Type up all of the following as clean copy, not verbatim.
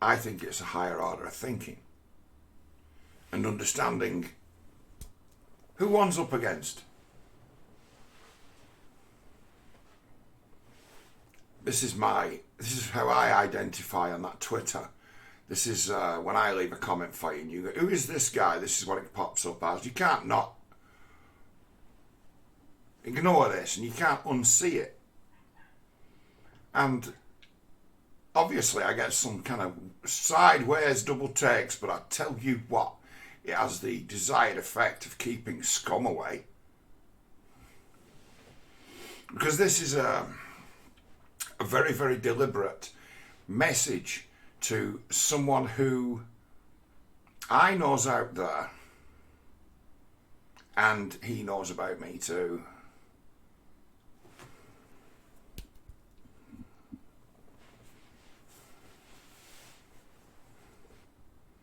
I think it's a higher order of thinking and understanding who one's up against. This is how I identify on that Twitter. This is when I leave a comment for you and you go, who is this guy? This is what it pops up as. You can't not ignore this and you can't unsee it. And obviously I get some kind of sideways double takes, but I tell you what, it has the desired effect of keeping scum away. Because this is a very, very deliberate message to someone who I know's out there, and he knows about me too.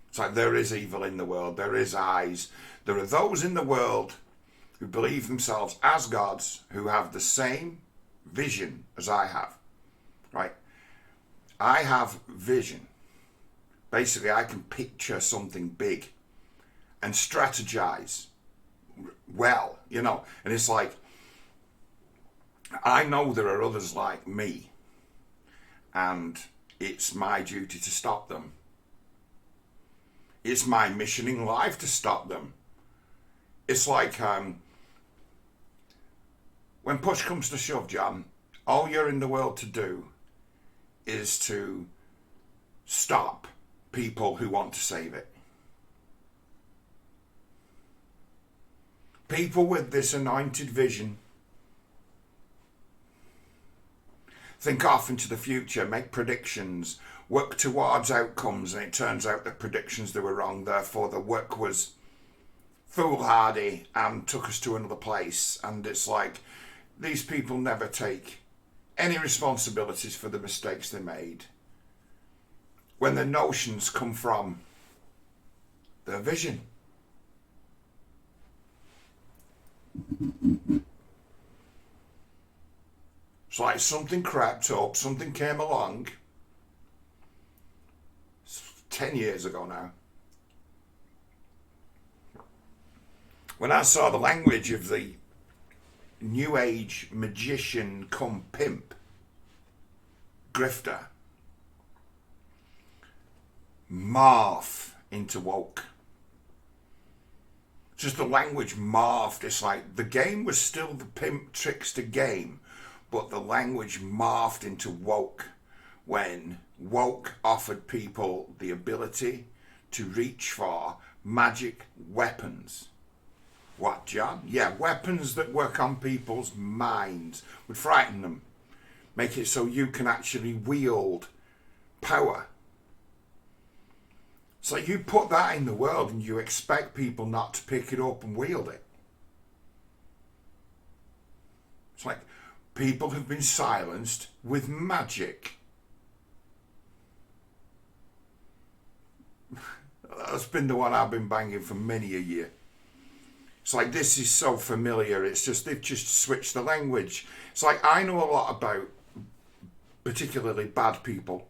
It's like there is evil in the world, there is eyes. There are those in the world who believe themselves as gods, who have the same vision as I have, right? I have vision. Basically, I can picture something big and strategize well, you know. And it's like, I know there are others like me, and it's my duty to stop them. It's my mission in life to stop them. It's like, when push comes to shove, John, all you're in the world to do is to stop people who want to save it. People with this anointed vision think off into the future, make predictions, work towards outcomes, and it turns out the predictions, they were wrong, therefore the work was foolhardy and took us to another place. And it's like, these people never take any responsibilities for the mistakes they made when the notions come from their vision. It's like something crept up, something came along 10 years ago now, when I saw the language of the New Age magician come pimp, grifter, morph into woke. Just the language morphed. It's like the game was still the pimp trickster game, but the language morphed into woke when woke offered people the ability to reach for magic weapons. What, John? Yeah, weapons that work on people's minds, would frighten them, make it so you can actually wield power. So you put that in the world and you expect people not to pick it up and wield it. It's like people have been silenced with magic. That's been the one I've been banging for many a year. It's like, this is so familiar. It's just, they've just switched the language. It's like, I know a lot about particularly bad people.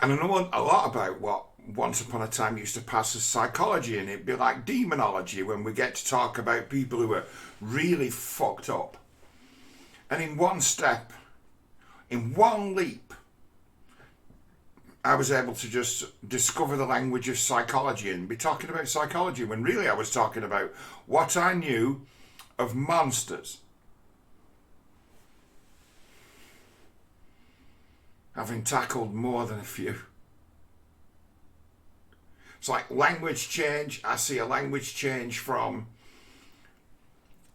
And I know a lot about what once upon a time used to pass as psychology, and it'd be like demonology when we get to talk about people who are really fucked up. And in one step, in one leap, I was able to just discover the language of psychology and be talking about psychology when really I was talking about what I knew of monsters. Having tackled more than a few. It's like language change. I see a language change from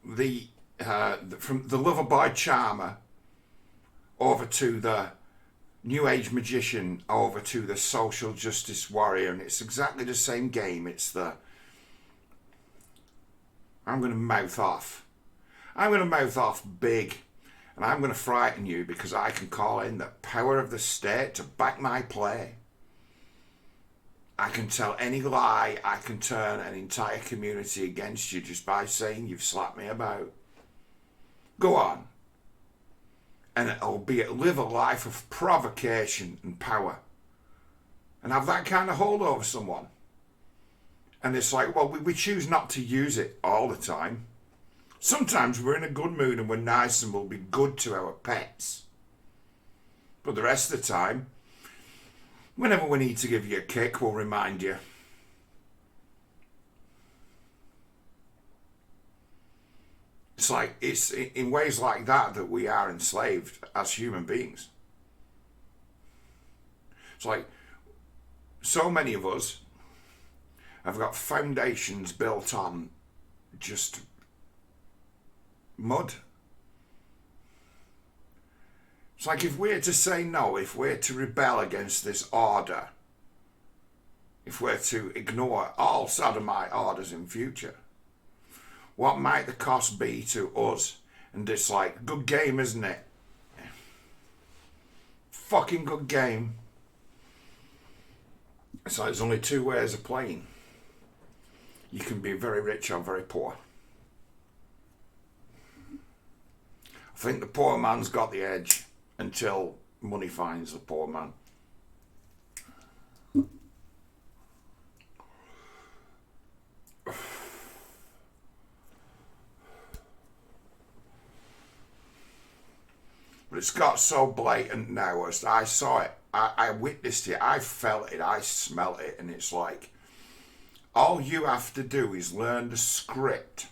the lover-boy charmer over to the New Age magician, over to the social justice warrior, and it's exactly the same game. It's the, I'm going to mouth off. I'm going to mouth off big, and I'm going to frighten you because I can call in the power of the state to back my play. I can tell any lie, I can turn an entire community against you just by saying you've slapped me about. Go on. And albeit live a life of provocation and power. and have that kind of hold over someone. And it's like, well, we choose not to use it all the time. Sometimes we're in a good mood and we're nice and we'll be good to our pets. But the rest of the time, whenever we need to give you a kick, we'll remind you. It's like, it's in ways like that we are enslaved as human beings. It's like, so many of us have got foundations built on just mud. It's like, if we're to say no, if we're to rebel against this order, if we're to ignore all sodomite orders in future, what might the cost be to us? And it's like, good game, isn't it? Fucking good game. So there's only two ways of playing. You can be very rich or very poor. I think the poor man's got the edge until money finds the poor man. But it's got so blatant now. As I saw it, I witnessed it, I felt it, I smelt it, and it's like, all you have to do is learn the script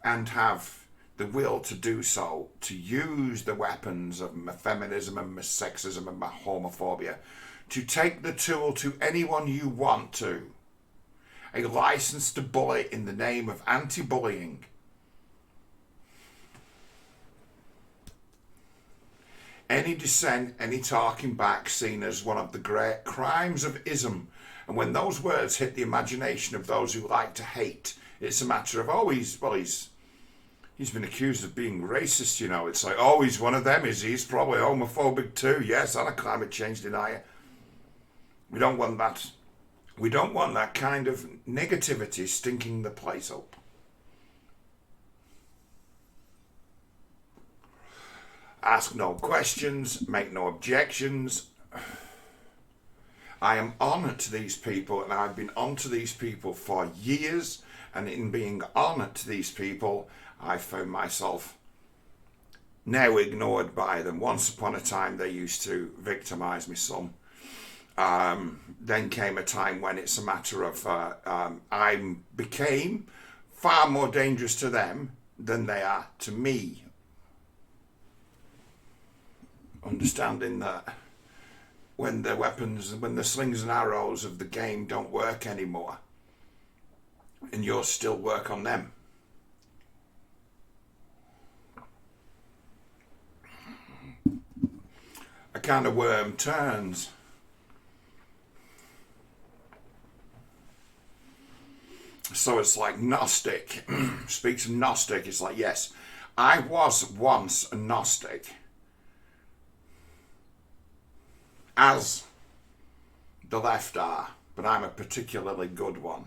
and have the will to do so, to use the weapons of my feminism and my sexism and my homophobia, to take the tool to anyone you want to. A license to bully in the name of anti-bullying. Any dissent, any talking back seen as one of the great crimes of ism. And when those words hit the imagination of those who like to hate, it's a matter of, oh, he's been accused of being racist, you know. It's like, oh, he's one of them, is he? He's probably homophobic too, yes, and a climate change denier. We don't want that. We don't want that kind of negativity stinking the place up. Ask no questions, make no objections. I am on to these people, and I've been on to these people for years, and in being on to these people, I found myself now ignored by them. Once upon a time, they used to victimise me some. Then came a time when it's a matter of I became far more dangerous to them than they are to me. Understanding that when the weapons, when the slings and arrows of the game don't work anymore, and you'll still work on them. A kind of worm turns. So it's like Gnostic. Speaks of Gnostic, it's like, yes, I was once a Gnostic. As the left are, but I'm a particularly good one.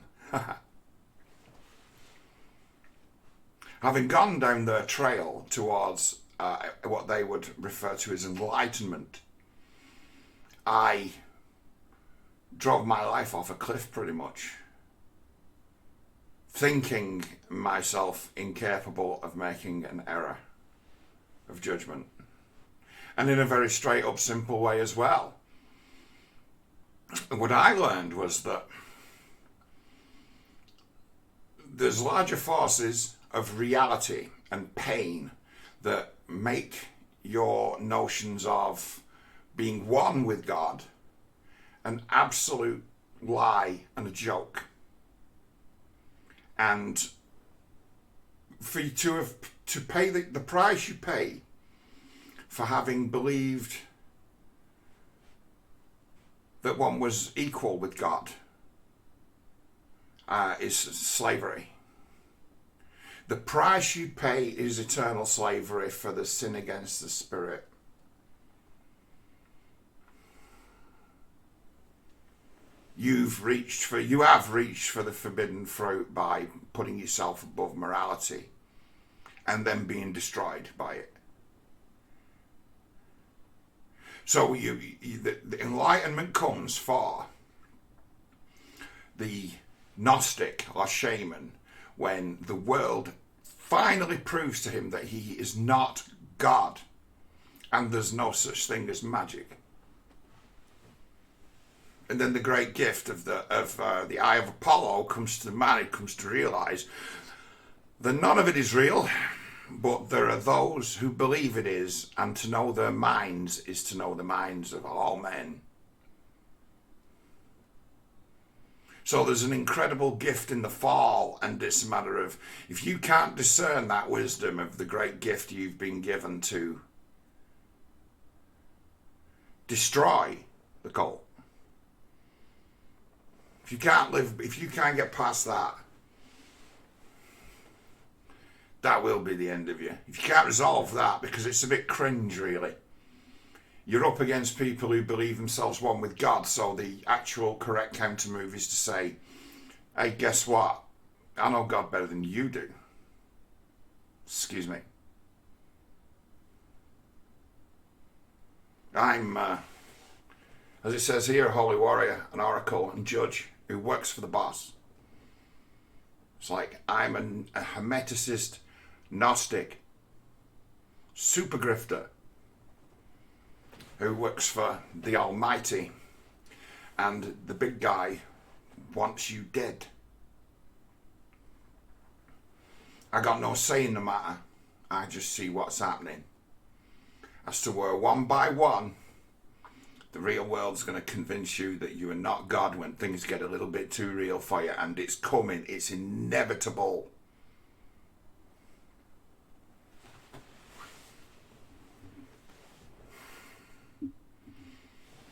Having gone down their trail towards what they would refer to as enlightenment, I drove my life off a cliff pretty much, thinking myself incapable of making an error of judgment, and in a very straight up simple way as well. And what I learned was that there's larger forces of reality and pain that make your notions of being one with God an absolute lie and a joke. And for you to pay the price you pay for having believed that one was equal with God is slavery. The price you pay is eternal slavery for the sin against the Spirit. You have reached for the forbidden fruit by putting yourself above morality and then being destroyed by it. So the enlightenment comes for the Gnostic or shaman when the world finally proves to him that he is not God and there's no such thing as magic. And then the great gift of the Eye of Apollo comes to the man. He comes to realise that none of it is real, but there are those who believe it is, and to know their minds is to know the minds of all men. So there's an incredible gift in the fall, and it's a matter of, if you can't discern that wisdom of the great gift you've been given to destroy the cult, if you can't get past that, that will be the end of you. If you can't resolve that, because it's a bit cringe, really. You're up against people who believe themselves one with God, so the actual correct counter move is to say, hey, guess what? I know God better than you do. Excuse me. I'm, as it says here, a holy warrior, an oracle, and judge who works for the boss. It's like I'm a hermeticist, Gnostic, super grifter who works for the Almighty, and the big guy wants you dead. I got no say in the matter. I just see what's happening. As to where one by one, the real world's going to convince you that you are not God when things get a little bit too real for you, and it's coming. It's inevitable.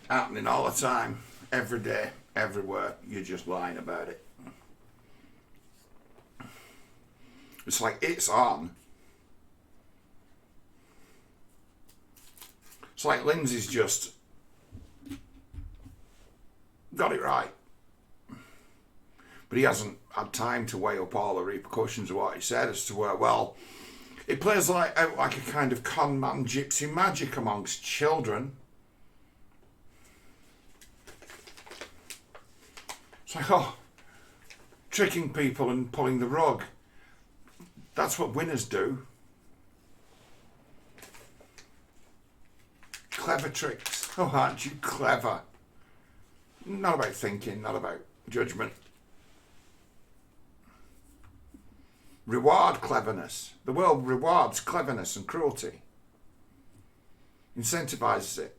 Happening all the time, every day, everywhere. You're just lying about it. It's like it's on. It's like Lindsay's just got it right. But he hasn't had time to weigh up all the repercussions of what he said as to where, well, it plays out like a kind of con man gypsy magic amongst children. It's like, oh, tricking people and pulling the rug. That's what winners do. Clever tricks. Oh, aren't you clever? Not about thinking, not about judgment. Reward cleverness. The world rewards cleverness and cruelty. Incentivizes it.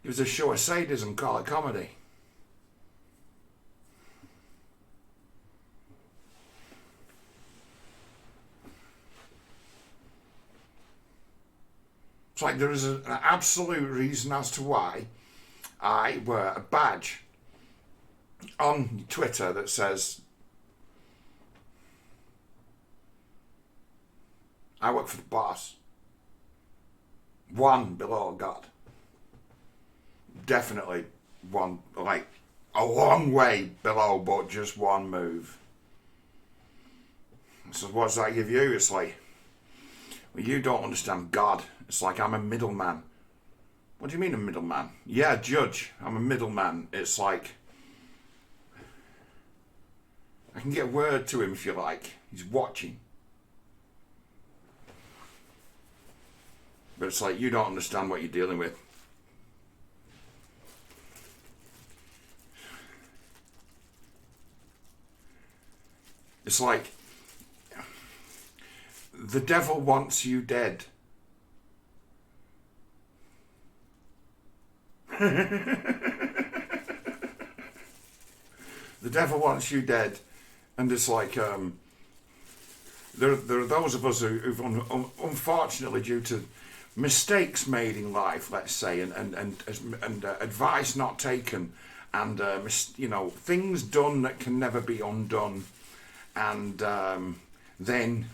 Gives a show of sadism, call it comedy. It's like there is an absolute reason as to why I wear a badge on Twitter that says, I work for the boss. One below God. Definitely one, like a long way below, but just one move. So what does that give you? It's like, well, you don't understand God. It's like I'm a middleman. What do you mean a middleman? Yeah, judge. I'm a middleman. It's like I can get word to him if you like. He's watching. But it's like you don't understand what you're dealing with. It's like the devil wants you dead. The devil wants you dead. And it's like there are those of us who've unfortunately, due to mistakes made in life, let's say, and advice not taken, and things done that can never be undone, and then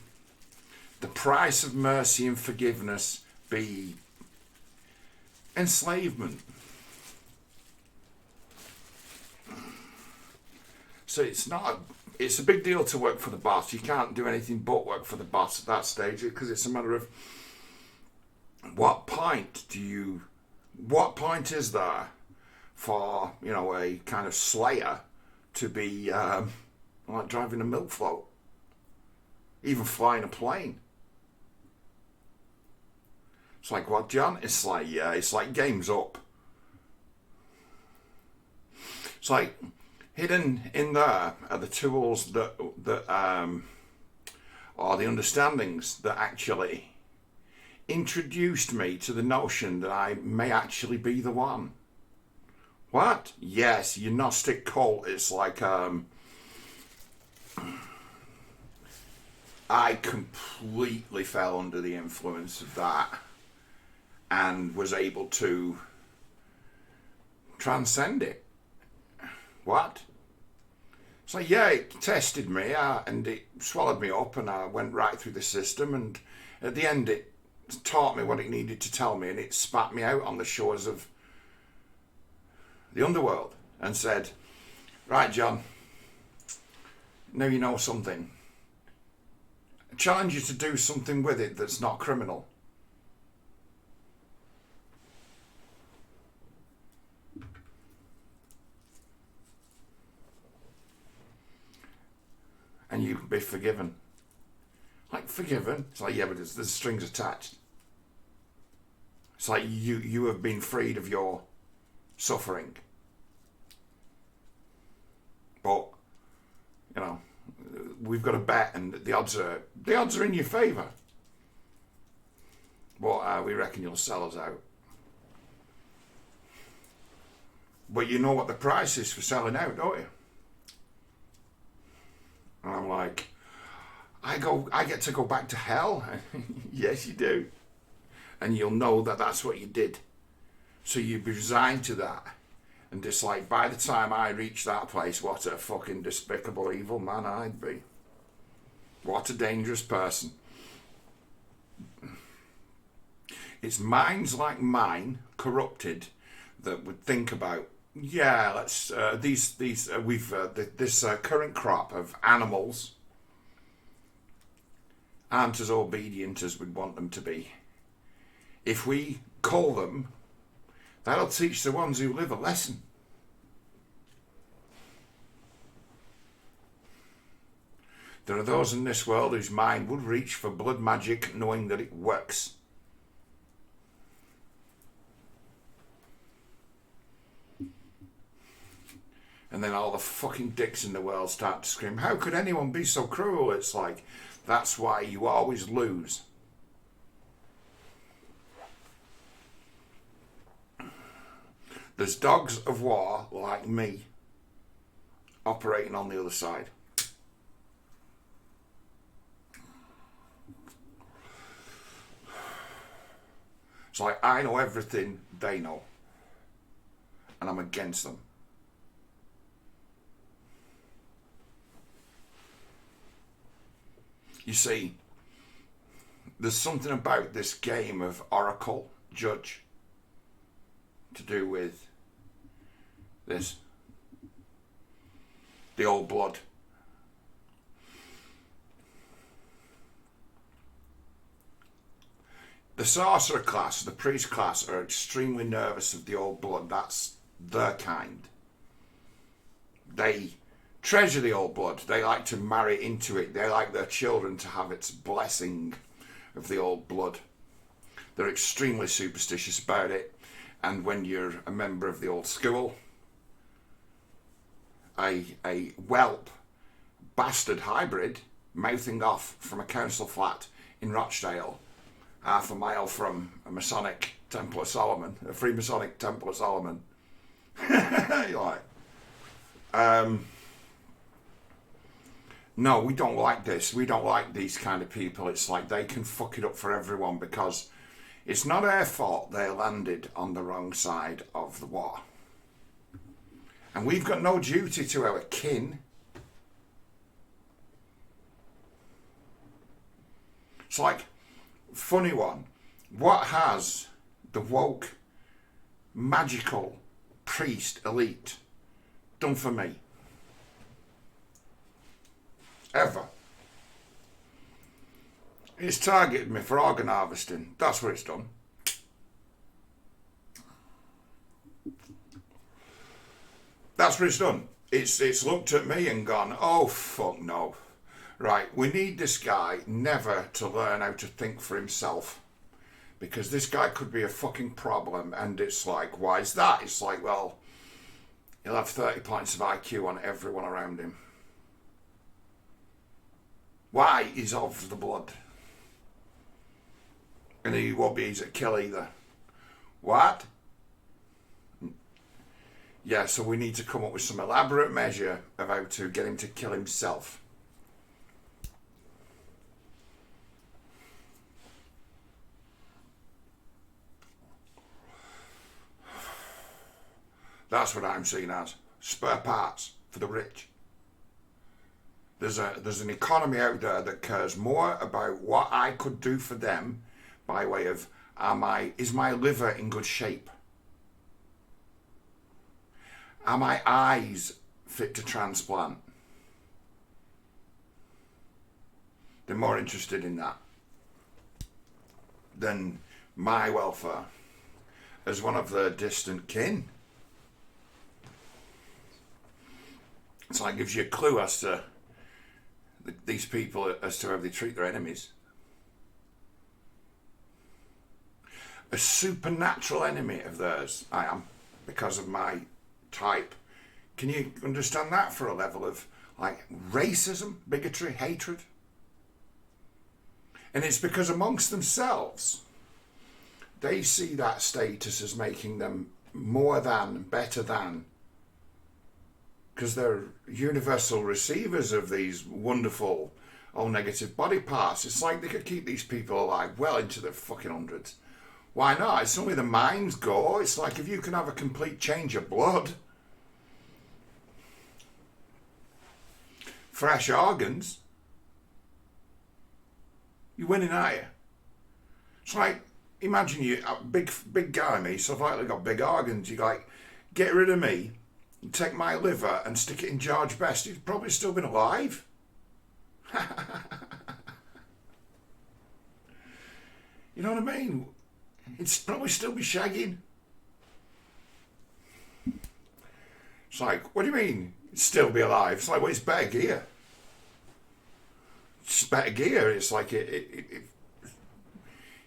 the price of mercy and forgiveness be enslavement. So it's not it's a big deal to work for the boss. You can't do anything but work for the boss at that stage, because it's a matter of what point is there for, you know, a kind of slayer to be like driving a milk float, even flying a plane. It's like, what, John? It's like, yeah, it's like game's up. It's like hidden in there are the tools that or the understandings that actually introduced me to the notion that I may actually be the one. What? Yes, your Gnostic cult. It's like I completely fell under the influence of that and was able to transcend it. What? It's like, yeah, it tested me and it swallowed me up, and I went right through the system, and at the end it taught me what it needed to tell me, and it spat me out on the shores of the underworld and said, right, John, now you know something. I challenge you to do something with it that's not criminal. And you can be forgiven. Like, forgiven? It's like, yeah, but there's strings attached. It's like you have been freed of your suffering. But, you know, we've got a bet, and the odds are in your favour. But we reckon you'll sell us out. But you know what the price is for selling out, don't you? And I'm like, I get to go back to hell. Yes, you do. And you'll know that that's what you did. So you be resigned to that. And just like, by the time I reach that place, what a fucking despicable evil man I'd be. What a dangerous person. It's minds like mine, corrupted, that would think about, yeah, let's this current crop of animals aren't as obedient as we'd want them to be. If we call them, that'll teach the ones who live a lesson. There are those in this world whose mind would reach for blood magic, knowing that it works. And then all the fucking dicks in the world start to scream, how could anyone be so cruel? It's like, that's why you always lose. There's dogs of war like me operating on the other side. It's like, I know everything they know, and I'm against them. You see, there's something about this game of Oracle Judge to do with this, the old blood. The sorcerer class, the priest class, are extremely nervous of the old blood. That's their kind. They treasure the old blood. They like to marry into it. They like their children to have its blessing of the old blood. They're extremely superstitious about it. And when you're a member of the old school, a whelp bastard hybrid mouthing off from a council flat in Rochdale, half a mile from a Masonic Temple of Solomon, a Freemasonic Temple of Solomon. You're like, no, we don't like this. We don't like these kind of people. It's like they can fuck it up for everyone, because it's not our fault they landed on the wrong side of the war. And we've got no duty to our kin. It's like, funny one, what has the woke, magical priest elite done for me? ever. It's targeted me for organ harvesting. That's what it's done. That's what it's done. It's looked at me and gone, oh fuck no. Right, we need this guy never to learn how to think for himself. Because this guy could be a fucking problem. And it's like, why is that? It's like, well, he'll have 30 points of IQ on everyone around him. Why? He's of the blood. And he won't be easy to kill either. What? Yeah, so we need to come up with some elaborate measure of how to get him to kill himself. That's what I'm seeing as spare parts for the rich. There's an economy out there that cares more about what I could do for them by way of is my liver in good shape? Are my eyes fit to transplant? They're more interested in that than my welfare as one of their distant kin. So it gives you a clue as to these people, as to how they treat their enemies. A supernatural enemy of theirs, I am, because of my type. Can you understand that for a level of like racism, bigotry, hatred? And it's because amongst themselves, they see that status as making them more than, better than, because they're universal receivers of these wonderful O-negative body parts. It's like they could keep these people alive well into the fucking hundreds. Why not? It's only the minds go. It's like if you can have a complete change of blood, fresh organs, you're winning, aren't you? It's like, imagine you, a big guy, me, so I've likely got big organs. You like, get rid of me, take my liver and stick it in George Best. He's probably still been alive. You know what I mean? He'd probably still be shagging. It's like, what do you mean? He'd still be alive? It's like, well, it's better gear. It's better gear. It's like it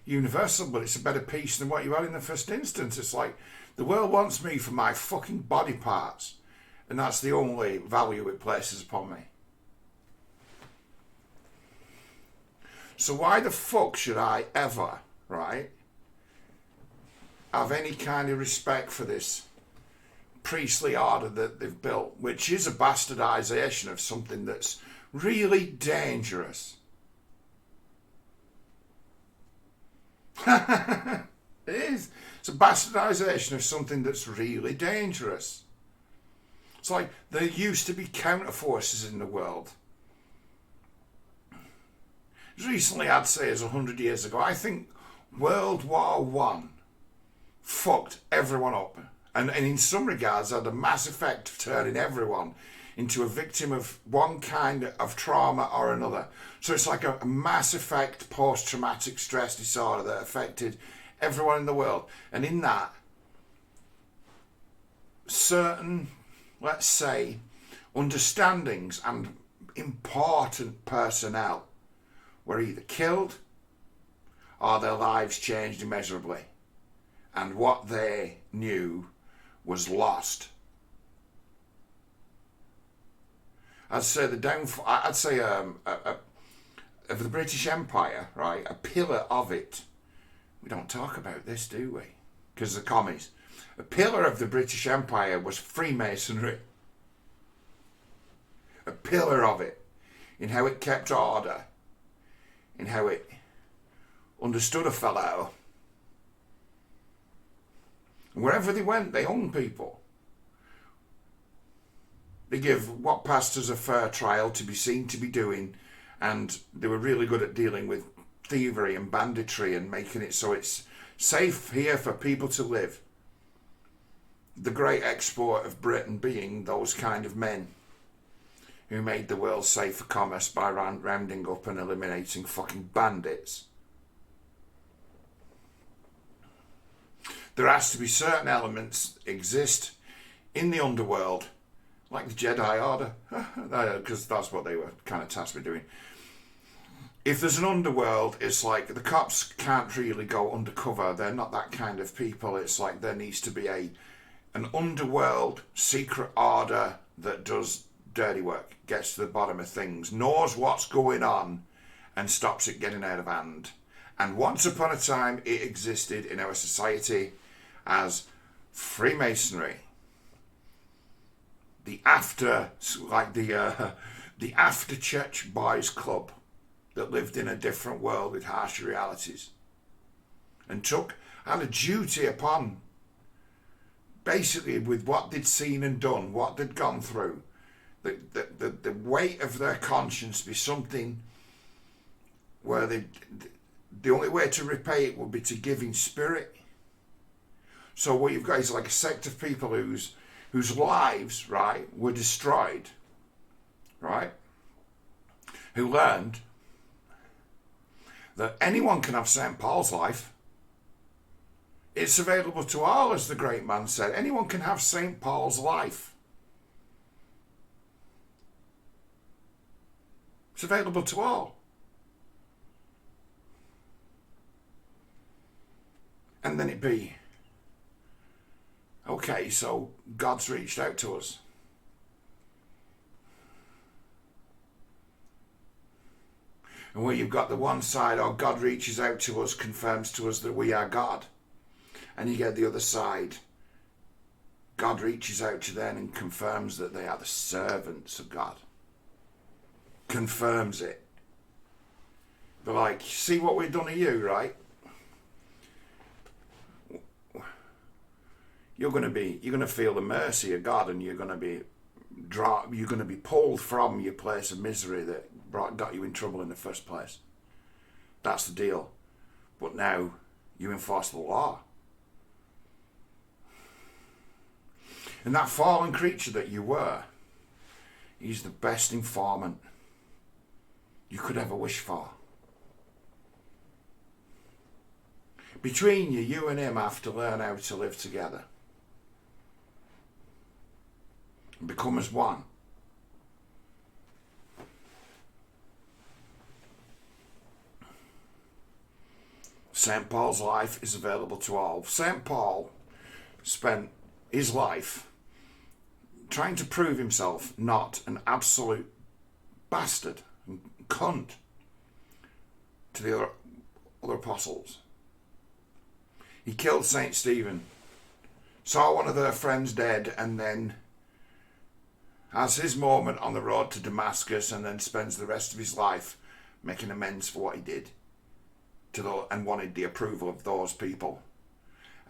universal, but it's a better piece than what you had in the first instance. It's like, the world wants me for my fucking body parts, and that's the only value it places upon me. So why the fuck should I ever, right, have any kind of respect for this priestly order that they've built, which is a bastardization of something that's really dangerous? It is. It's a bastardization of something that's really dangerous. It's like there used to be counter forces in the world. Recently, I'd say, as 100 years ago, I think World War One fucked everyone up, and in some regards had a mass effect of turning everyone into a victim of one kind of trauma or another. So it's like a mass effect post-traumatic stress disorder that affected everyone in the world. And in that, certain, let's say, understandings and important personnel were either killed or their lives changed immeasurably. And what they knew was lost. I'd say the downfall, I'd say of the British Empire, right, a pillar of it. We don't talk about this, do we? Because the commies. A pillar of the British Empire was Freemasonry. A pillar of it, in how it kept order, in how it understood a fellow. And wherever they went, they hung people. They give what passed as a fair trial to be seen to be doing, and they were really good at dealing with thievery and banditry and making it so it's safe here for people to live. The great export of Britain being those kind of men who made the world safe for commerce by rounding up and eliminating fucking bandits. There has to be certain elements exist in the underworld, like the Jedi Order, because that's what they were kind of tasked with doing. If there's an underworld, it's like the cops can't really go undercover. They're not that kind of people. It's like there needs to be an underworld secret order that does dirty work, gets to the bottom of things, knows what's going on, and stops it getting out of hand. And once upon a time, it existed in our society as Freemasonry. The after church boys club that lived in a different world with harsh realities, and had a duty upon, basically, with what they'd seen and done, what they'd gone through, the weight of their conscience be something where the only way to repay it would be to give in spirit. So what you've got is like a sect of people whose lives, right, were destroyed, right, who learned that anyone can have St. Paul's life. It's available to all, as the great man said. Anyone can have St. Paul's life. It's available to all. And then it'd be, okay, so God's reached out to us. And where you've got the one side, oh, God reaches out to us, confirms to us that we are God. And you get the other side, God reaches out to them and confirms that they are the servants of God. Confirms it. They're like, see what we've done to you, right? You're going to feel the mercy of God, and you're going to be pulled from your place of misery that got you in trouble in the first place. That's the deal. But now you enforce the law. And that fallen creature that you were, he's the best informant you could ever wish for. Between you and him have to learn how to live together. And become as one. St. Paul's life is available to all. St. Paul spent his life trying to prove himself not an absolute bastard and cunt to the other apostles. He killed St. Stephen, saw one of their friends dead, and then has his moment on the road to Damascus, and then spends the rest of his life making amends for what he did and wanted the approval of those people,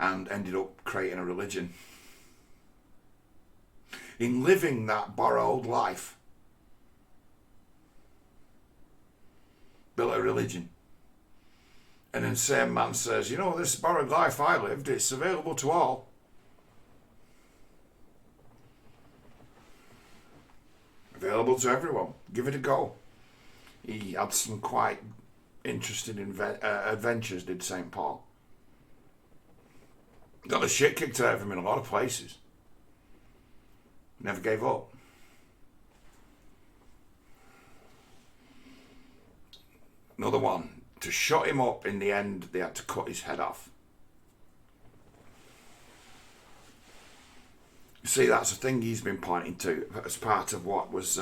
and ended up creating a religion. In living that borrowed life, built a religion. And then the same man says, this borrowed life I lived, it's available to all. Available to everyone. Give it a go. He had some quite interesting adventures, did St. Paul. Got the shit kicked out of him in a lot of places. Never gave up. Another one. To shut him up, in the end, they had to cut his head off. You see, that's a thing he's been pointing to as part of what was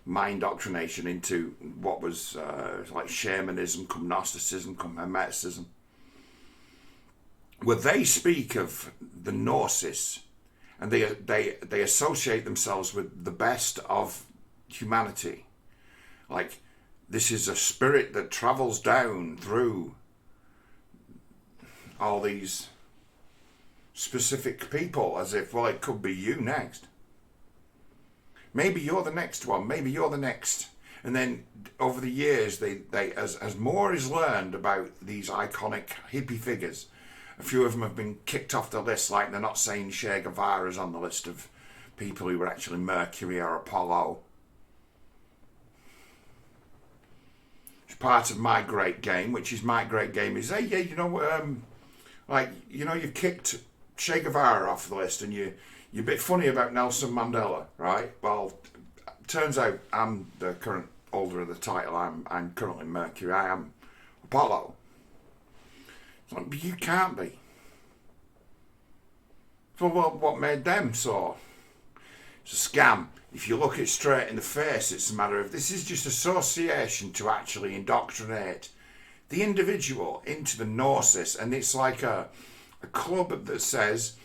my indoctrination into what was like shamanism, come Gnosticism, come Hermeticism. Where they speak of the Gnosis, and they associate themselves with the best of humanity. Like, this is a spirit that travels down through all these specific people, as if, well, it could be you next. Maybe you're the next one. Maybe you're the next. And then over the years, they as more is learned about these iconic hippie figures, a few of them have been kicked off the list, like they're not saying Che Guevara's on the list of people who were actually Mercury or Apollo. part of my great game, which is my great game, is, hey, yeah, you've kicked Che Guevara off the list, and you're a bit funny about Nelson Mandela, right? Well, turns out I'm the current holder of the title. I'm currently Mercury. I am Apollo. It's like, but you can't be. So, well, what made them so? It's a scam. If you look it straight in the face, it's a matter of, this is just association to actually indoctrinate the individual into the gnosis. And it's like a club that says,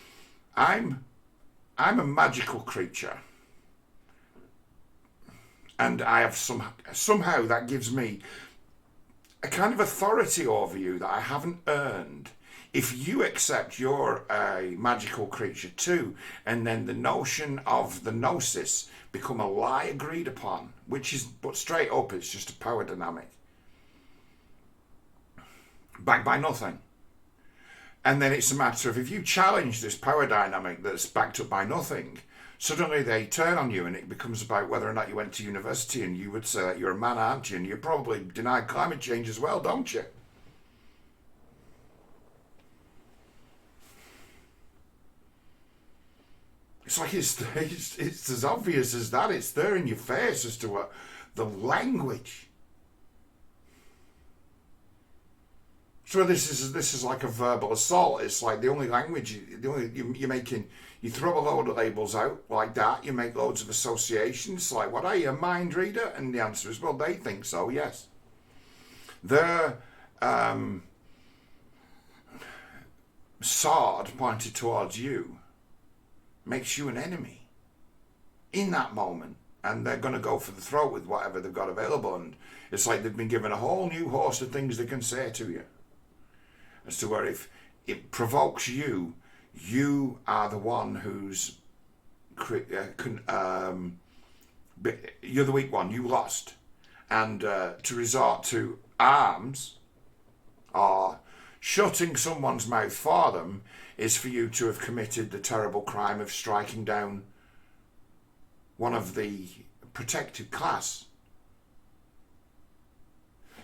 I'm a magical creature. And I have somehow that gives me a kind of authority over you that I haven't earned. If you accept you're a magical creature too, and then the notion of the gnosis become a lie agreed upon, which is, but straight up, it's just a power dynamic. Backed by nothing. And then it's a matter of, if you challenge this power dynamic that's backed up by nothing, suddenly they turn on you, and it becomes about whether or not you went to university, and you would say that you're a man, aren't you? And you probably deny climate change as well, don't you? It's like it's as obvious as that. It's there in your face as to what the language. So this is like a verbal assault. It's like the only language, you're making, you throw a load of labels out like that. You make loads of associations. Like, what are you, a mind reader? And the answer is, well, they think so. Yes, their sword pointed towards you makes you an enemy in that moment, and they're going to go for the throat with whatever they've got available. And it's like they've been given a whole new host of things they can say to you, as to where if it provokes you, you are the one who's you're the weak one, you lost. And to resort to arms or shutting someone's mouth for them is for you to have committed the terrible crime of striking down one of the protected class.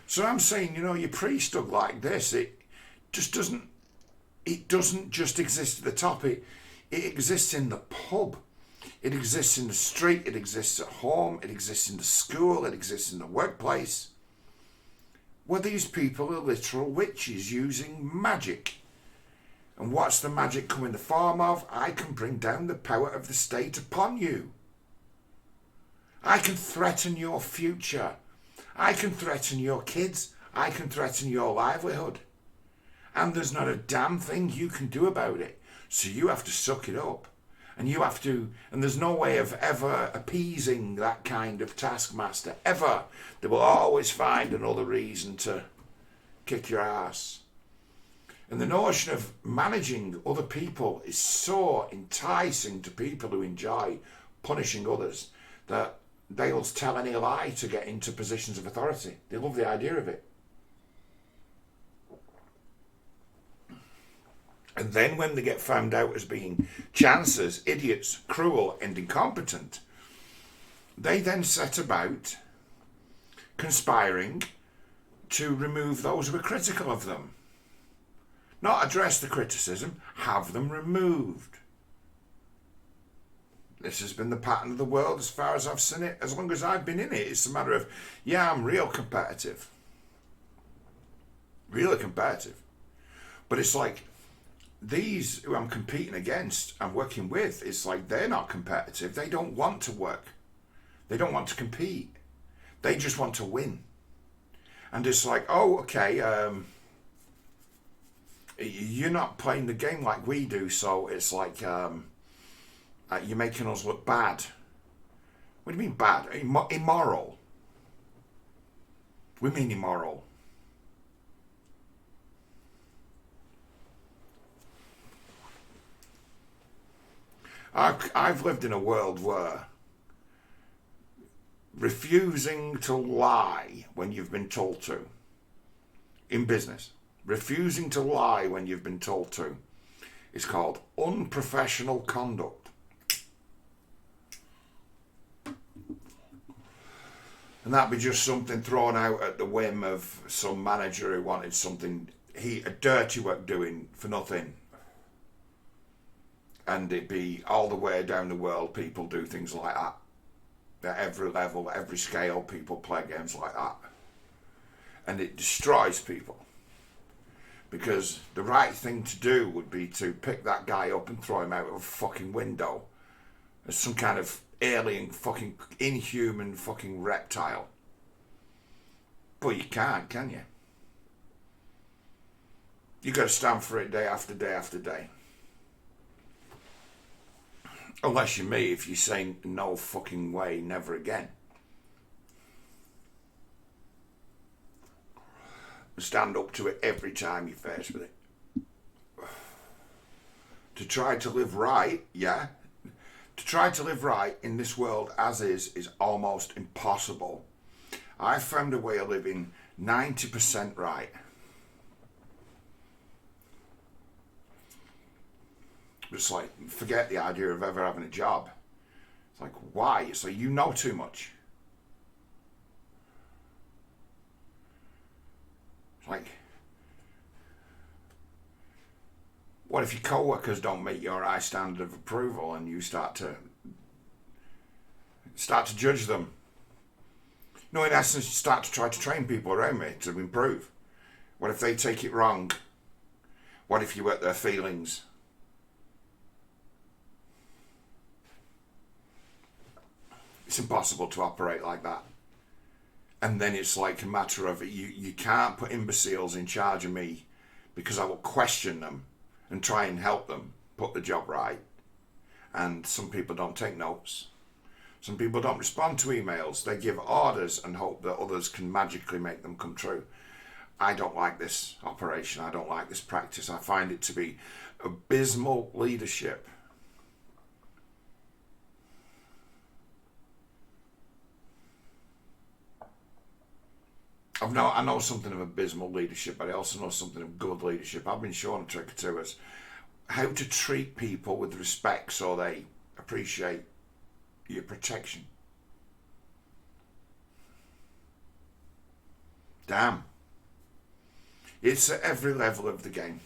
So I'm saying, your priesthood like this, it doesn't just exist at the top. It exists in the pub. It exists in the street. It exists at home. It exists in the school. It exists in the workplace. Where these people are literal witches using magic. And what's the magic come in the form of? I can bring down the power of the state upon you. I can threaten your future. I can threaten your kids. I can threaten your livelihood. And there's not a damn thing you can do about it. So you have to suck it up. And you have to, and there's no way of ever appeasing that kind of taskmaster, ever. They will always find another reason to kick your ass. And the notion of managing other people is so enticing to people who enjoy punishing others that they'll tell any lie to get into positions of authority. They love the idea of it. And then when they get found out as being chancers, idiots, cruel and incompetent, they then set about conspiring to remove those who are critical of them. Not address the criticism, have them removed. This has been the pattern of the world as far as I've seen it, as long as I've been in it. It's a matter of, yeah, I'm real competitive. Really competitive. But it's like, these who I'm competing against and working with, it's like they're not competitive. They don't want to work. They don't want to compete. They just want to win. And it's like, oh, okay, you're not playing the game like we do, so it's like you're making us look bad. What do you mean bad? Immoral. We mean immoral. I've lived in a world where refusing to lie when you've been told to, in business, refusing to lie when you've been told to, is called unprofessional conduct. And that'd be just something thrown out at the whim of some manager who wanted something, a dirty work doing for nothing. And it'd be all the way down the world, people do things like that. At every level, every scale, people play games like that. And it destroys people. Because the right thing to do would be to pick that guy up and throw him out of a fucking window as some kind of alien, fucking inhuman fucking reptile. But you can't, can you? You got to stand for it day after day after day. Unless you're me, if you're saying no fucking way, never again. Stand up to it every time you're faced with it. To try to live right, yeah. To try to live right in this world as is almost impossible. I found a way of living 90% right. It's like, forget the idea of ever having a job. It's like, why? It's like, you know too much. It's like, what if your co-workers don't meet your high standard of approval and you start to judge them? No, in essence, you start to try to train people around me to improve. What if they take it wrong? What if you hurt their feelings? It's impossible to operate like that. And then it's like a matter of, you can't put imbeciles in charge of me because I will question them and try and help them put the job right. And some people don't take notes. Some people don't respond to emails. They give orders and hope that others can magically make them come true. I don't like this operation. I don't like this practice. I find it to be abysmal leadership. I know something of abysmal leadership, but I also know something of good leadership. I've been shown a trick or two as how to treat people with respect so they appreciate your protection. Damn. It's at every level of the game.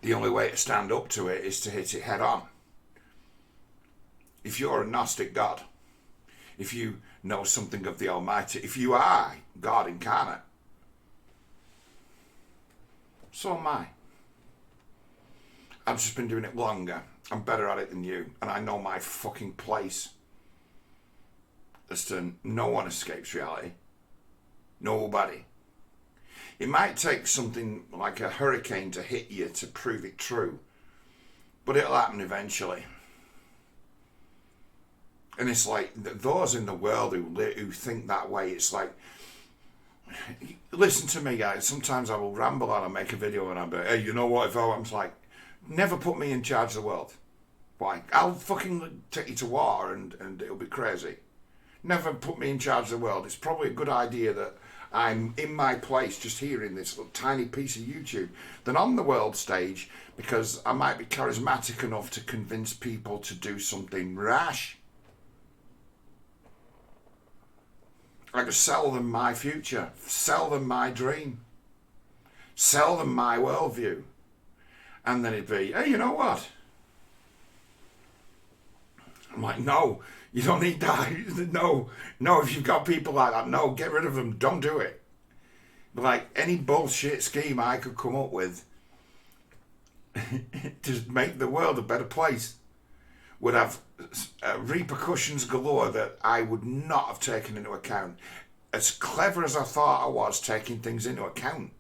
The only way to stand up to it is to hit it head on. If you're a Gnostic God, if you know something of the Almighty, if you are God incarnate, so am I. I've just been doing it longer. I'm better at it than you, and I know my fucking place. As to no one escapes reality. Nobody. It might take something like a hurricane to hit you to prove it true, but it'll happen eventually. And it's like, those in the world who think that way, it's like, listen to me, guys. Sometimes I will ramble on and make a video and I'll be, hey, you know what? If I'm like, never put me in charge of the world. Why? I'll fucking take you to war and it'll be crazy. Never put me in charge of the world. It's probably a good idea that I'm in my place just here in this little tiny piece of YouTube than on the world stage, because I might be charismatic enough to convince people to do something rash. I could sell them my future, sell them my dream, sell them my worldview. And then it'd be, hey, you know what? I'm like, no, you don't need that. No, if you've got people like that, no, get rid of them. Don't do it. But like any bullshit scheme I could come up with to make the world a better place would have repercussions galore that I would not have taken into account. As clever as I thought I was taking things into account,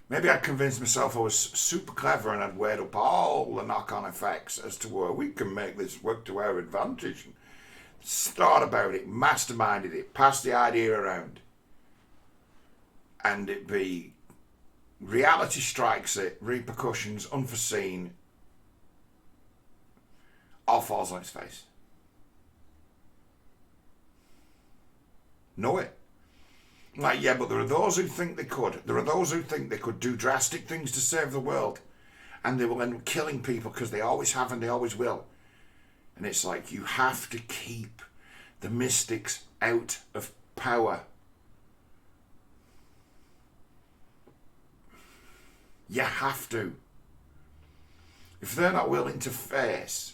maybe I'd convinced myself I was super clever and I'd weighed up all the knock-on effects as to where we can make this work to our advantage. And thought about it, masterminded it, passed the idea around. And it be reality strikes it, repercussions unforeseen, all falls on its face. Know it. Like, yeah, but there are those who think they could. There are those who think they could do drastic things to save the world. And they will end up killing people because they always have and they always will. And it's like, you have to keep the mystics out of power. You have to. If they're not willing to face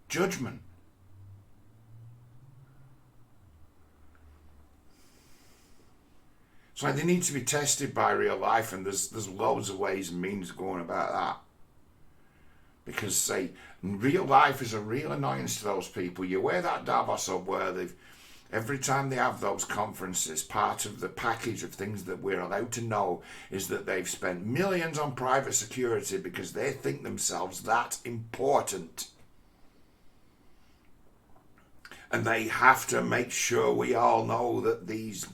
judgment, it's like they need to be tested by real life, and there's loads of ways and means of going about that. Because, say, real life is a real annoyance to those people. You wear that Davos up where every time they have those conferences, part of the package of things that we're allowed to know is that they've spent millions on private security because they think themselves that important. And they have to make sure we all know that these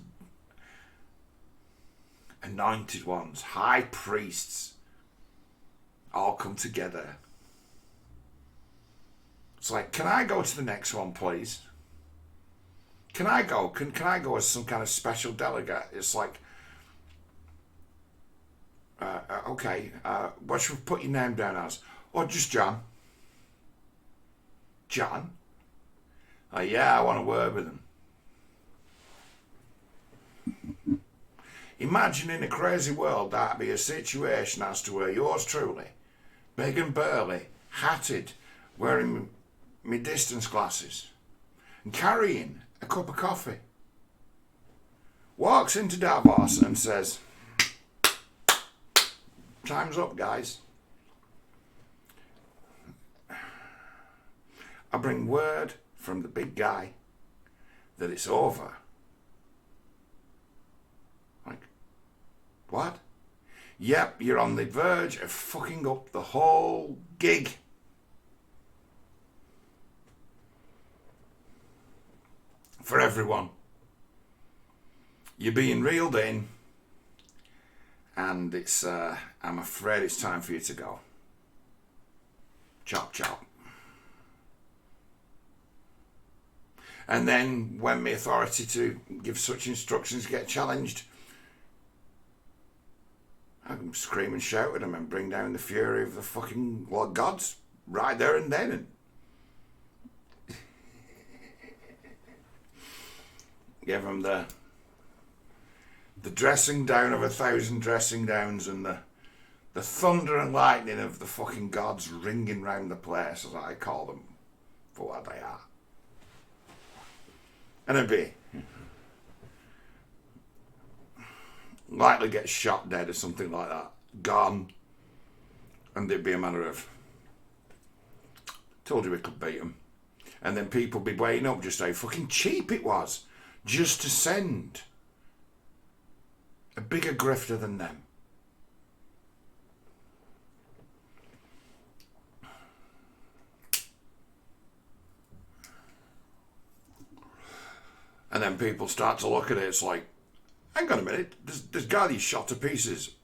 anointed ones, high priests, all come together. It's like, can I go to the next one, please? Can I go? Can I go as some kind of special delegate? It's like, okay, what should we put your name down as? Or just John? John? Oh, yeah, I want to work with him. Imagine in a crazy world that'd be a situation as to where yours truly, big and burly, hatted, wearing me distance glasses, and carrying a cup of coffee, walks into Davos and says, time's up, guys. I bring word from the big guy that it's over. Like, what? Yep, you're on the verge of fucking up the whole gig. For everyone. You're being reeled in, and it's, I'm afraid it's time for you to go. Chop, chop. And then when my authority to give such instructions get challenged, I can scream and shout at them and bring down the fury of the fucking Lord gods right there and then. And give them the dressing down of 1,000 dressing downs and the thunder and lightning of the fucking gods ringing round the place, as I call them, for what they are. And it'd be likely get shot dead or something like that, gone, and it'd be a matter of, told you we could beat them. And then people be waiting up just how fucking cheap it was just to send a bigger grifter than them. And then people start to look at it, it's like, hang on a minute, this guy he's shot to pieces.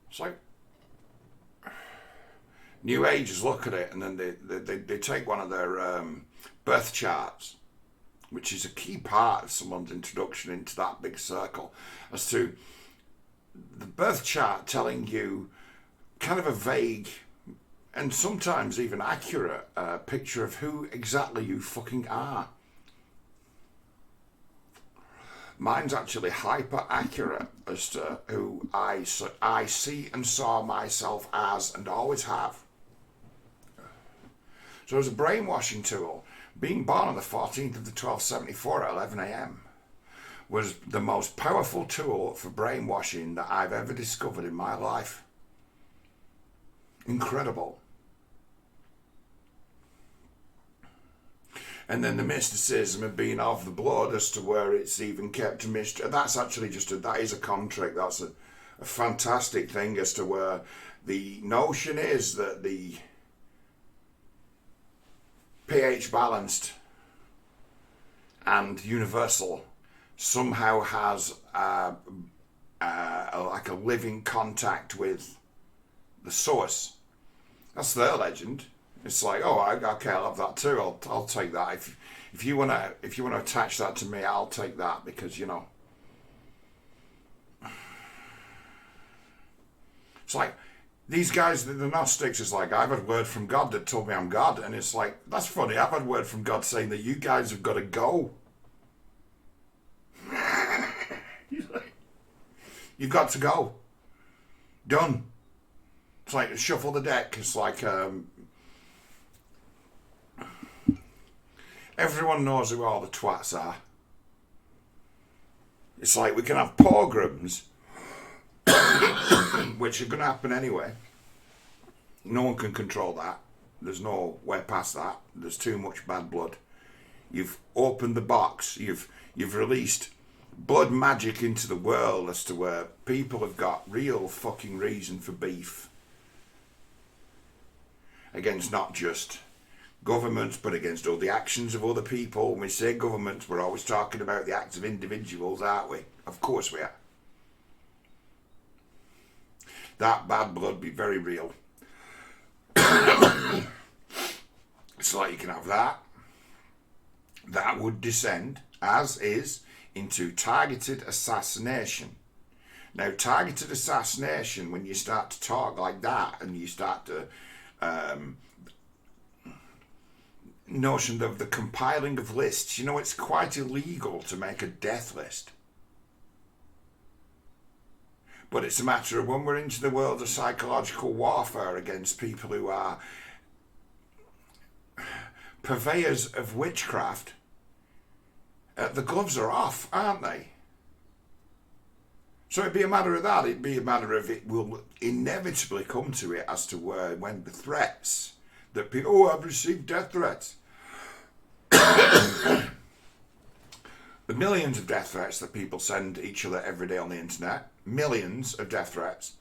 It's like, New Agers look at it and then they take one of their birth charts, which is a key part of someone's introduction into that big circle, as to the birth chart telling you kind of a vague and sometimes even accurate picture of who exactly you fucking are. Mine's actually hyper accurate as to who I see and saw myself as and always have. So as a brainwashing tool, being born on the 14th of the 1274 at 11 a.m. was the most powerful tool for brainwashing that I've ever discovered in my life. Incredible. And then the mysticism of being of the blood as to where it's even kept a mystery. That's actually that is a contract. That's a fantastic thing as to where the notion is that the pH balanced and universal somehow has like a living contact with the source. That's their legend. It's like, oh, okay, I'll have that too. I'll take that. If you wanna attach that to me, I'll take that, because it's like These guys, the Gnostics, is like, I've had word from God that told me I'm God. And it's like, that's funny. I've had word from God saying that you guys have got to go. You've got to go. Done. It's like shuffle the deck. It's like everyone knows who all the twats are. It's like we can have pogroms, which are going to happen anyway. No one can control that. There's no way past that. There's too much bad blood. You've opened the box. You've released blood magic into the world as to where people have got real fucking reason for beef against not just governments but against all the actions of other people. When we say governments, we're always talking about the acts of individuals, aren't we? Of course we are. That bad blood be very real. It's like you can have that. That would descend, as is, into targeted assassination. Now, targeted assassination, when you start to talk like that and you start to notion of the compiling of lists, you know, it's quite illegal to make a death list. But it's a matter of when we're into the world of psychological warfare against people who are purveyors of witchcraft, the gloves are off, aren't they? So it'd be a matter of that. It'd be a matter of it will inevitably come to it as to when the threats that people, oh, I've received death threats. The millions of death threats that people send each other every day on the internet, millions of death threats,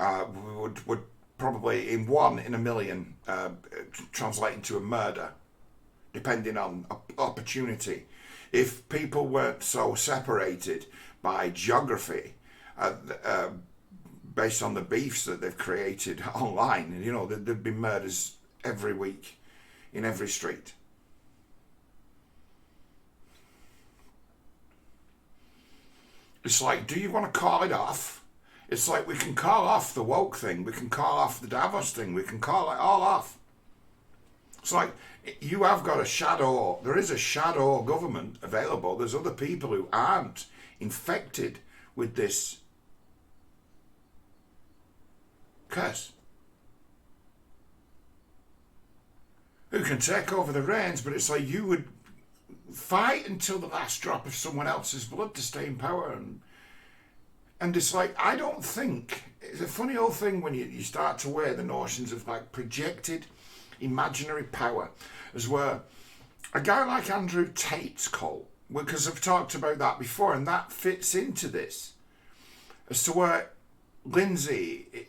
would probably in 1 in a million translate into a murder, depending on opportunity. If people weren't so separated by geography, based on the beefs that they've created online, you know, there'd be murders every week in every street. It's like, do you want to call it off? It's like we can call off the woke thing, we can call off the Davos thing, we can call it all off. It's like, you have got a shadow, there is a shadow government available. There's other people who aren't infected with this curse, who can take over the reins, but it's like you would fight until the last drop of someone else's blood to stay in power. And it's like, I don't think, it's a funny old thing when you start to wear the notions of like projected imaginary power, as where a guy like Andrew Tate's cult, because I've talked about that before, and that fits into this, as to where Lindsay,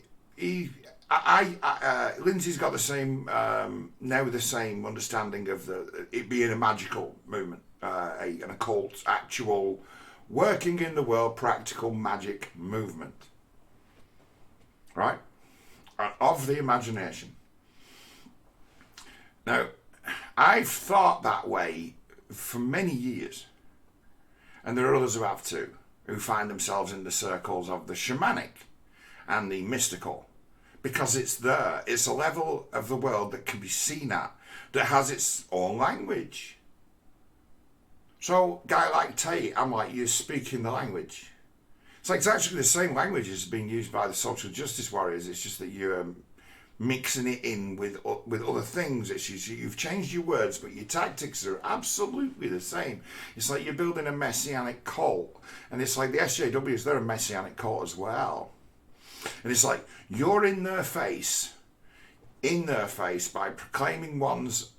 Lindsay's got the same now the same understanding of it being a magical movement, an occult, actual working in the world, practical magic movement, right? Of the imagination. Now, I've thought that way for many years, and there are others who have too, who find themselves in the circles of the shamanic and the mystical, because it's there. It's a level of the world that can be seen at, that has its own language. So, guy like Tate, I'm like, you're speaking the language. It's like, it's actually the same language as being used by the social justice warriors. It's just that you're mixing it in with other things. It's you've changed your words, but your tactics are absolutely the same. It's like you're building a messianic cult, and it's like the SJWs, they're a messianic cult as well. And it's like you're in their face by proclaiming one's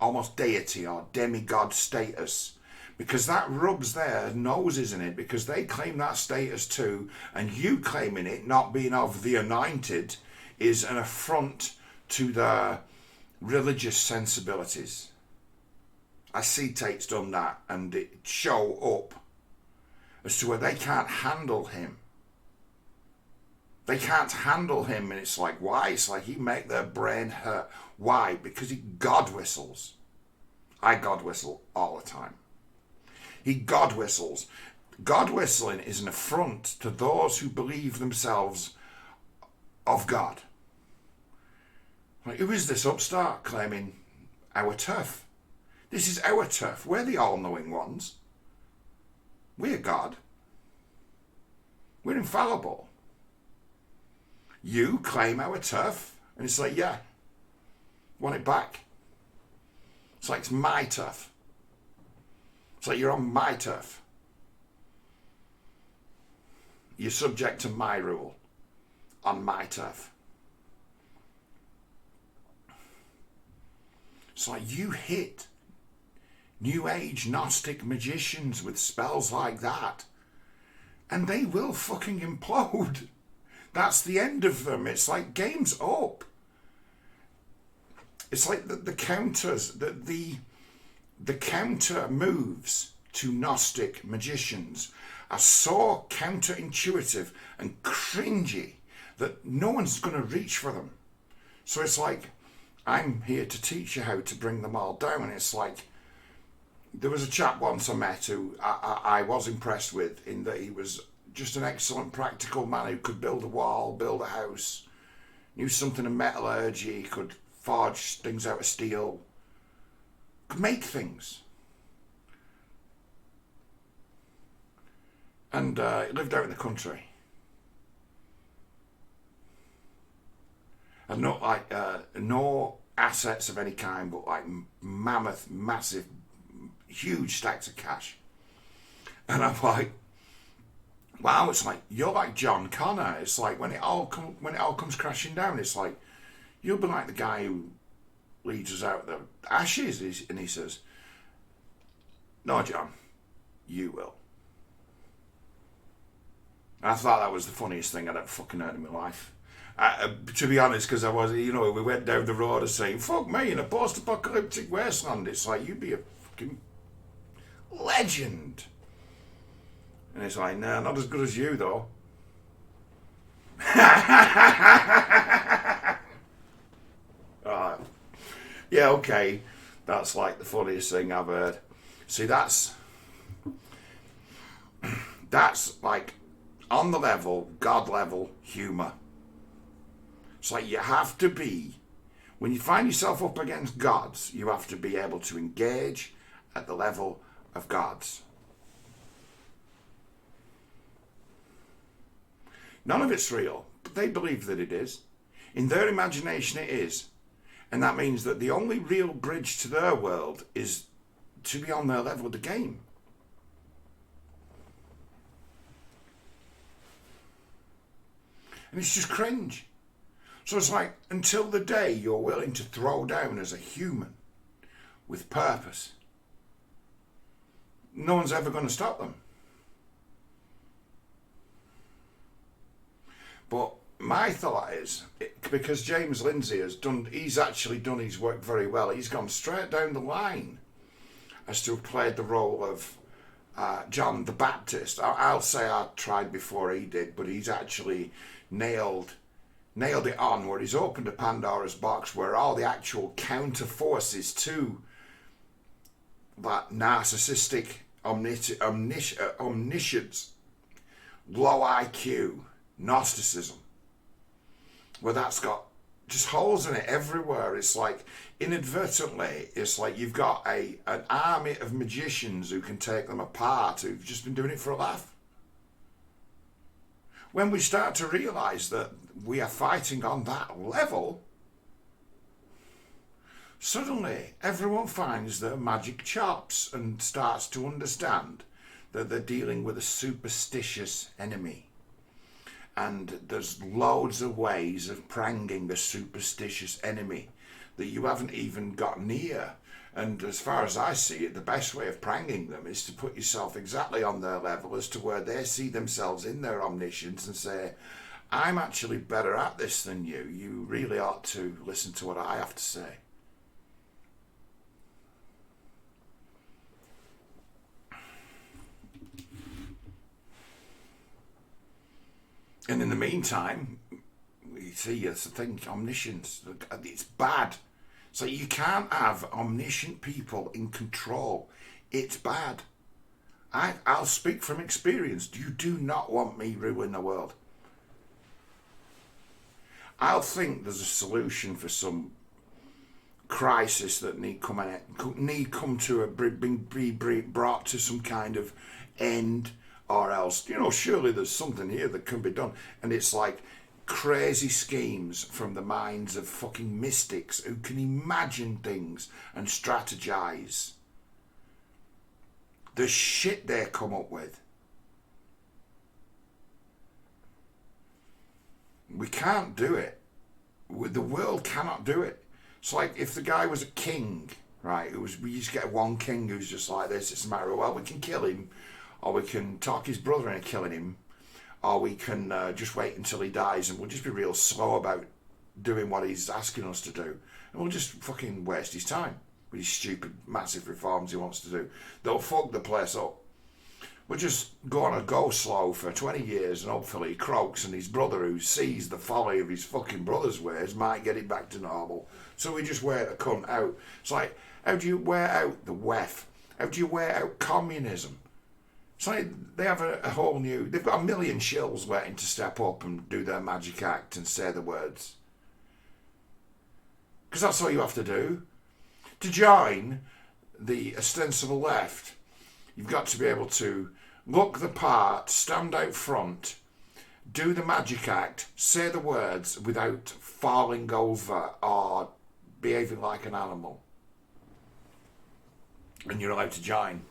almost deity or demigod status, because that rubs their noses in it, because they claim that status too, and you claiming it not being of the anointed is an affront to their religious sensibilities. I see Tate's done that, and it show up as to where they can't handle him. They can't handle him, and it's like, why? It's like he make their brain hurt. Why? Because he God whistles. I God whistle all the time. He God whistles. God whistling is an affront to those who believe themselves of God. Like, who is this upstart claiming our turf? This is our turf. We're the all-knowing ones. We're God. We're infallible. You claim our turf, and it's like, yeah, want it back. It's like, it's my turf. It's like, you're on my turf. You're subject to my rule on my turf. It's like, you hit New Age Gnostic magicians with spells like that, and they will fucking implode. That's the end of them. It's like, game's up. It's like the counters, the counter moves to Gnostic magicians are so counterintuitive and cringy that no one's going to reach for them. So it's like, I'm here to teach you how to bring them all down. And it's like, there was a chap once I met who I was impressed with, in that he was just an excellent practical man who could build a wall, build a house, knew something of metallurgy, could forge things out of steel, could make things. And he lived out in the country. And not like no assets of any kind, but like mammoth, massive, huge stacks of cash. And I'm like, wow, it's like, you're like John Connor. It's like, when it all comes crashing down, it's like, you'll be like the guy who leads us out of the ashes. And he says, no, John, you will. And I thought that was the funniest thing I'd ever fucking heard in my life. To be honest, because I was, we went down the road and saying, fuck me, in a post-apocalyptic wasteland. It's like, you'd be a fucking legend. And it's like, nah, not as good as you, though. Yeah, okay. That's like the funniest thing I've heard. See, that's like on the level, God level humour. It's like, you have to be, when you find yourself up against gods, you have to be able to engage at the level of gods. None of it's real, but they believe that it is. In their imagination it is. And that means that the only real bridge to their world is to be on their level of the game. And it's just cringe. So it's like, until the day you're willing to throw down as a human with purpose, no one's ever going to stop them. But my thought is, because James Lindsay he's actually done his work very well. He's gone straight down the line as to have played the role of John the Baptist. I'll say I tried before he did, but he's actually nailed it on, where he's opened a Pandora's box where all the actual counter forces to that narcissistic omniscience, low IQ, Gnosticism, where that's got just holes in it everywhere. It's like, inadvertently, it's like you've got an army of magicians who can take them apart, who've just been doing it for a laugh. When we start to realise that we are fighting on that level, suddenly everyone finds their magic chops and starts to understand that they're dealing with a superstitious enemy. And there's loads of ways of pranging a superstitious enemy that you haven't even got near. And as far as I see it, the best way of pranging them is to put yourself exactly on their level, as to where they see themselves in their omniscience and say, I'm actually better at this than you. You really ought to listen to what I have to say. And in the meantime, we see, it's the thing, omniscience, it's bad. So you can't have omniscient people in control. It's bad. I'll speak from experience. You do not want me ruling the world. I'll think there's a solution for some crisis that need come to be brought to some kind of end, or else, surely there's something here that can be done. And it's like crazy schemes from the minds of fucking mystics who can imagine things and strategize. The shit they come up with. We can't do it. The world cannot do it. It's like if the guy was a king, right? We used to get one king who's just like this. It's a matter of, well, we can kill him, or we can talk his brother into killing him, or we can just wait until he dies, and we'll just be real slow about doing what he's asking us to do, and we'll just fucking waste his time with his stupid, massive reforms he wants to do. They'll fuck the place up. We'll just go slow for 20 years, and hopefully he croaks, and his brother, who sees the folly of his fucking brother's ways, might get it back to normal. So we just wear the cunt out. It's like, how do you wear out the WEF? How do you wear out communism? It's like they have a whole new... They've got a million shills waiting to step up and do their magic act and say the words. Because that's all you have to do. To join the ostensible left, you've got to be able to look the part, stand out front, do the magic act, say the words without falling over or behaving like an animal. And you're allowed to join.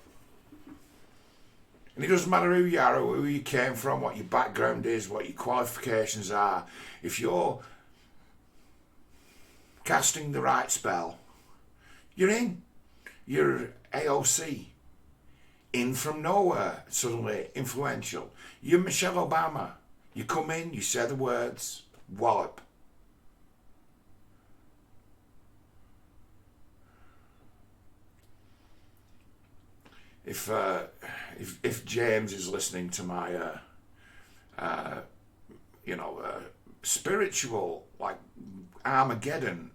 And it doesn't matter who you are or who you came from, what your background is, what your qualifications are. If you're casting the right spell, you're in. You're AOC. In from nowhere, suddenly influential. You're Michelle Obama. You come in, you say the words, wallop. If James is listening to my spiritual, like, Armageddon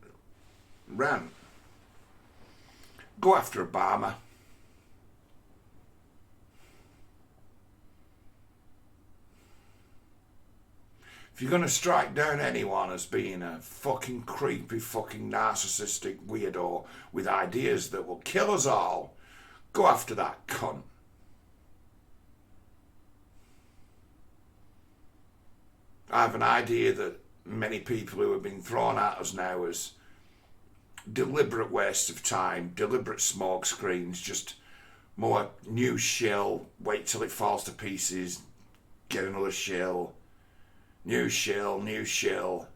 rant, go after Obama. If you're going to strike down anyone as being a fucking creepy, fucking narcissistic weirdo with ideas that will kill us all, go after that cunt. I have an idea that many people who have been thrown at us now as deliberate wastes of time, deliberate smoke screens, just more new shill, wait till it falls to pieces, get another shill, new shill, new shill.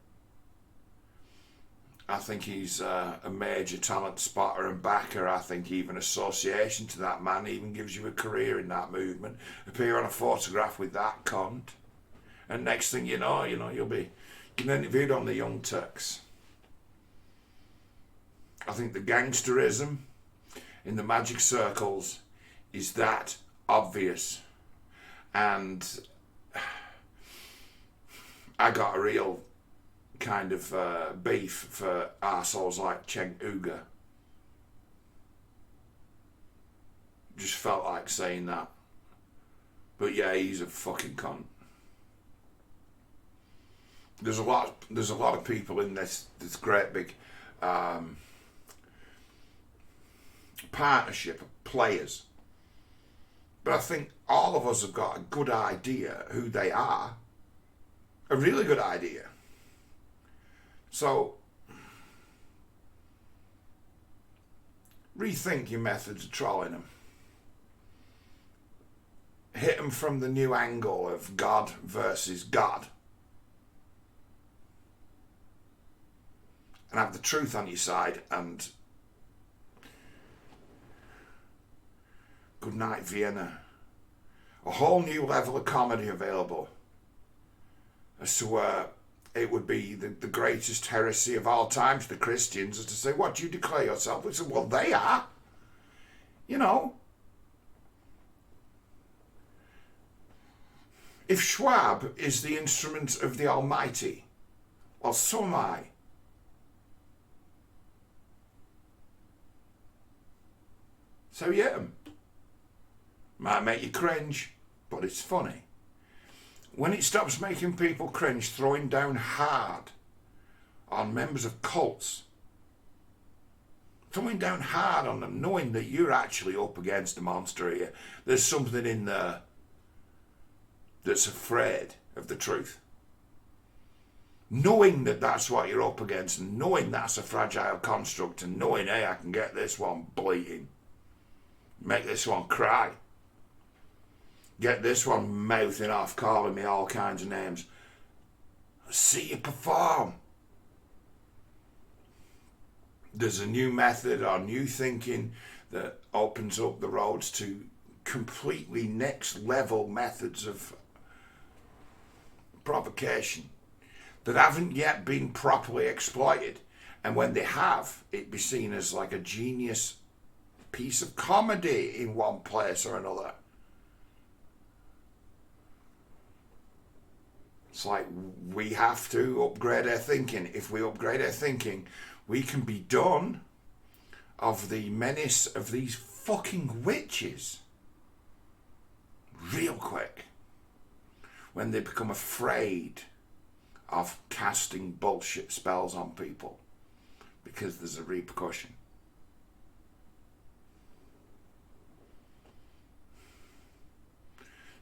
I think he's a major talent spotter and backer. I think even association to that man even gives you a career in that movement. Appear on a photograph with that cunt, and next thing you know, you'll be getting interviewed on the Young Turks. I think the gangsterism in the magic circles is that obvious, and I got a real kind of beef for arseholes like Chen Uga. Just felt like saying that. But yeah, he's a fucking cunt. There's a lot of people in this great big partnership of players. But I think all of us have got a good idea who they are. A really good idea. So, rethink your methods of trolling them. Hit them from the new angle of God versus God. And have the truth on your side, and good night, Vienna. A whole new level of comedy available as to where it would be the greatest heresy of all time to the Christians is to say, what do you declare yourself? We said, well, they are. If Schwab is the instrument of the Almighty, well, so am I. So yeah, might make you cringe, but it's funny. When it stops making people cringe, throwing down hard on members of cults, throwing down hard on them, knowing that you're actually up against a monster here. There's something in there that's afraid of the truth. Knowing that that's what you're up against, and knowing that's a fragile construct, and knowing, hey, I can get this one bleating, make this one cry, get this one mouthing off, calling me all kinds of names. See you perform. There's a new method or new thinking that opens up the roads to completely next level methods of provocation that haven't yet been properly exploited. And when they have, it be seen as like a genius piece of comedy in one place or another. It's like we have to upgrade our thinking. If we upgrade our thinking, we can be done of the menace of these fucking witches real quick. When they become afraid of casting bullshit spells on people because there's a repercussion.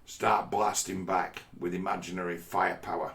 Start blasting back with imaginary firepower.